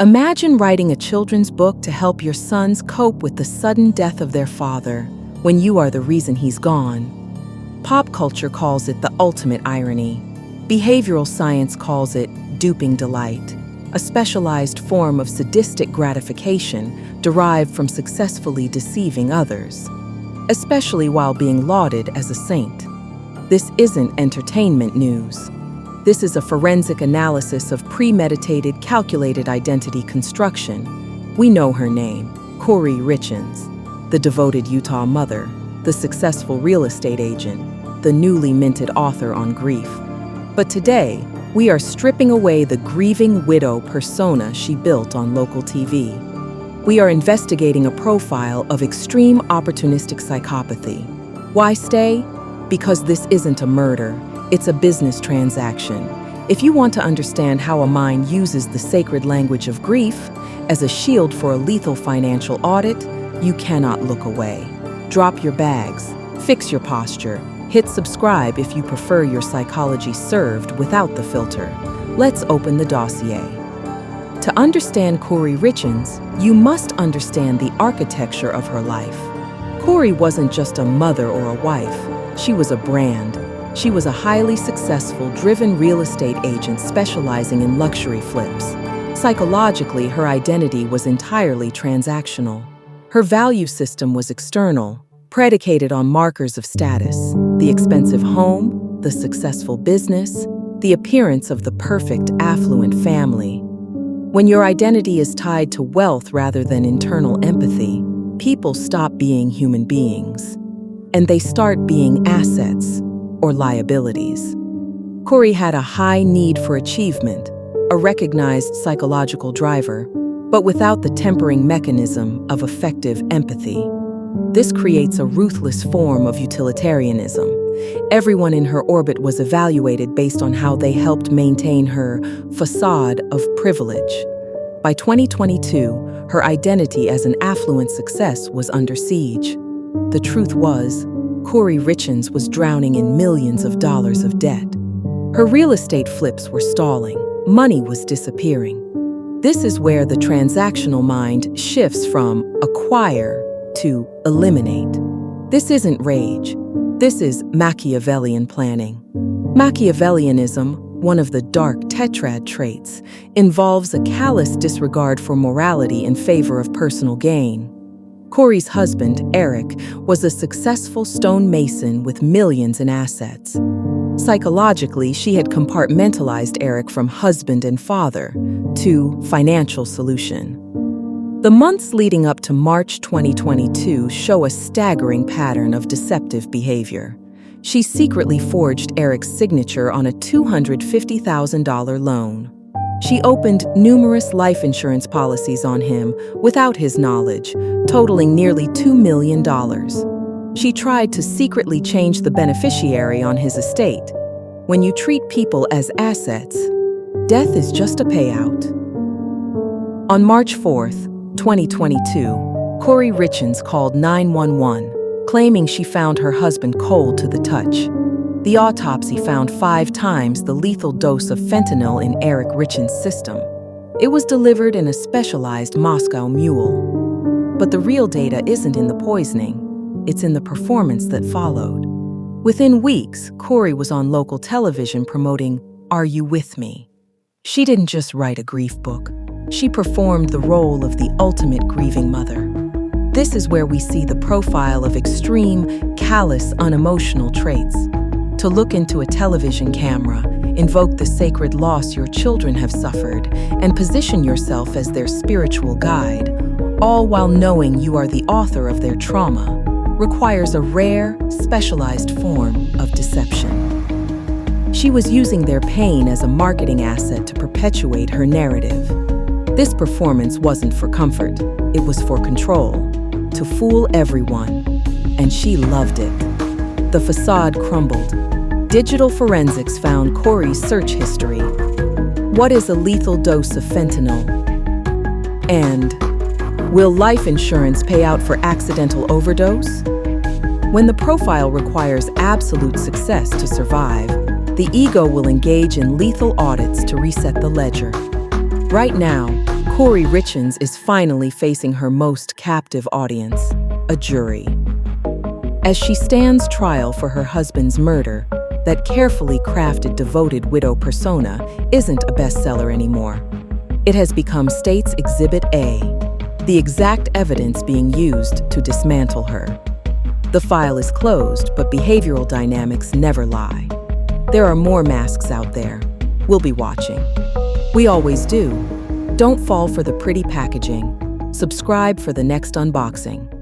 Imagine writing a children's book to help your sons cope with the sudden death of their father when you are the reason he's gone. Pop culture calls it the ultimate irony. Behavioral science calls it Duping Delight, a specialized form of sadistic gratification derived from successfully deceiving others, especially while being lauded as a saint. This isn't entertainment news. This is a forensic analysis of premeditated, calculated identity construction. We know her name, Kouri Richins, the devoted Utah mother, the successful real estate agent, the newly minted author on grief. But today, we are stripping away the grieving widow persona she built on local TV. We are investigating a profile of extreme opportunistic psychopathy. Why stay? Because this isn't a murder, it's a business transaction. If you want to understand how a mind uses the sacred language of grief as a shield for a lethal financial audit, you cannot look away. Drop your bags, fix your posture, hit subscribe if you prefer your psychology served without the filter. Let's open the dossier. To understand Kouri Richins, you must understand the architecture of her life. Kouri wasn't just a mother or a wife, she was a brand. She was a highly successful, driven real estate agent specializing in luxury flips. Psychologically, her identity was entirely transactional. Her value system was external, predicated on markers of status: the expensive home, the successful business, the appearance of the perfect, affluent family. When your identity is tied to wealth rather than internal empathy, people stop being human beings, and they start being assets or liabilities. Kouri had a high need for achievement, a recognized psychological driver, but without the tempering mechanism of effective empathy. This creates a ruthless form of utilitarianism. Everyone in her orbit was evaluated based on how they helped maintain her facade of privilege. By 2022, her identity as an affluent success was under siege. The truth was, Kouri Richins was drowning in millions of dollars of debt. Her real estate flips were stalling. Money was disappearing. This is where the transactional mind shifts from acquire to eliminate. This isn't rage. This is Machiavellian planning. Machiavellianism, one of the dark tetrad traits, involves a callous disregard for morality in favor of personal gain. Kouri's husband, Eric, was a successful stonemason with millions in assets. Psychologically, she had compartmentalized Eric from husband and father to financial solution. The months leading up to March 2022 show a staggering pattern of deceptive behavior. She secretly forged Eric's signature on a $250,000 loan. She opened numerous life insurance policies on him without his knowledge, totaling nearly $2 million. She tried to secretly change the beneficiary on his estate. When you treat people as assets, death is just a payout. On March 4th, 2022, Kouri Richins called 911, claiming she found her husband cold to the touch. The autopsy found 5 times the lethal dose of fentanyl in Eric Richins' system. It was delivered in a specialized Moscow mule. But the real data isn't in the poisoning, it's in the performance that followed. Within weeks, Kouri was on local television promoting Are You With Me? She didn't just write a grief book, she performed the role of the ultimate grieving mother. This is where we see the profile of extreme, callous, unemotional traits. To look into a television camera, invoke the sacred loss your children have suffered, and position yourself as their spiritual guide, all while knowing you are the author of their trauma, requires a rare, specialized form of deception. She was using their pain as a marketing asset to perpetuate her narrative. This performance wasn't for comfort, it was for control, to fool everyone, and she loved it. The facade crumbled. Digital forensics found Kouri's search history. What is a lethal dose of fentanyl? And will life insurance pay out for accidental overdose? When the profile requires absolute success to survive, the ego will engage in lethal audits to reset the ledger. Right now, Kouri Richins is finally facing her most captive audience, a jury. As she stands trial for her husband's murder, that carefully crafted devoted widow persona isn't a bestseller anymore. It has become State's Exhibit A, the exact evidence being used to dismantle her. The file is closed, but behavioral dynamics never lie. There are more masks out there. We'll be watching. We always do. Don't fall for the pretty packaging. Subscribe for the next unboxing.